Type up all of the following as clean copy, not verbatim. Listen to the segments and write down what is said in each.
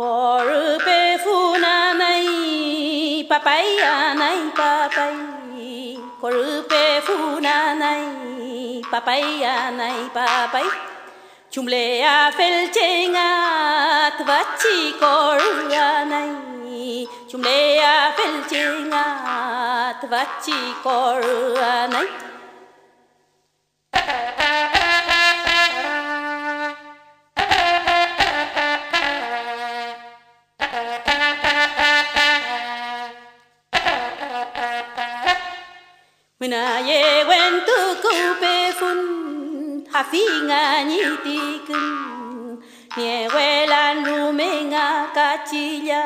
Corpe funanai, papaya papai. Corpe funanai, papaya papai. Chumlea felchenga, tvachi coranai. Chumlea felchenga, tvachi coranai. Mina ye went to coupe fun, hafinga ni tikun, nie welan rumenga kachilla,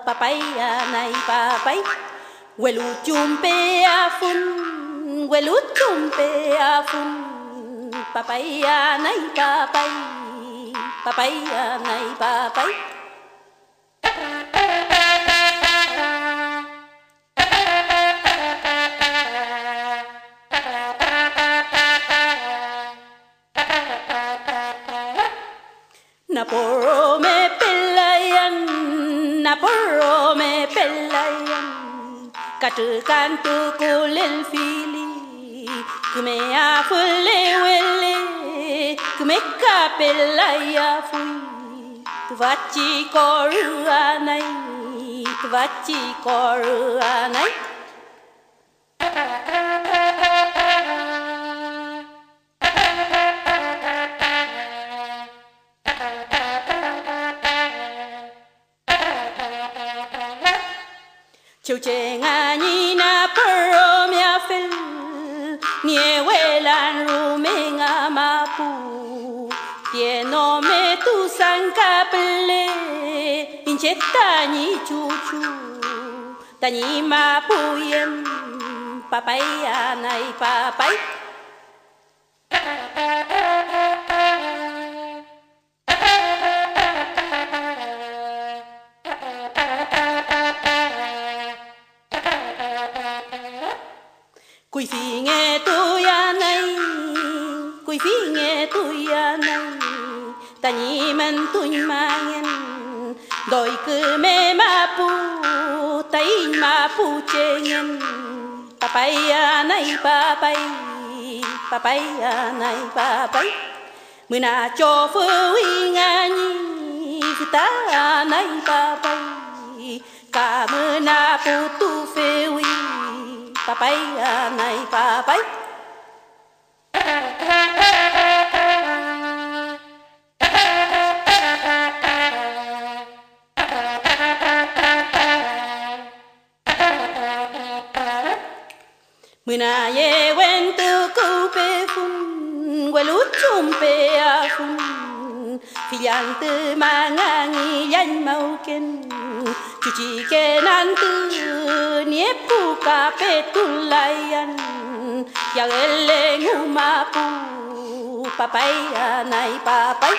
papaya nai papai, welu chumpe afun, papaya nai papai, papaya nai papai. Naporo me pelayan, katu kantu kulil fili, kume afule wele, kume kapelaya fui, tuvachi koruanai. Chiu che ngani na poro mia fel, nie welan rumenga mapu, tieno me tu sankapele, incheta ni chuchu, tani mapu yem, papaya nai papai. Quy phi nghe tôi này, ta nhị mình tôi mang đôi cứ mê ma pu, tay ma pu chê ngân, papaya này papai, mưa na cho phơi ngani, ta này papai, cả mưa na pu tu phơi. Papaya nai papai. Muna ye went to coupe fun, welut chumpe afun, filiante mangangi yan mauken. Cuci kenantu niepu kapetulayan, yang elengu mapu, papaya nai papai.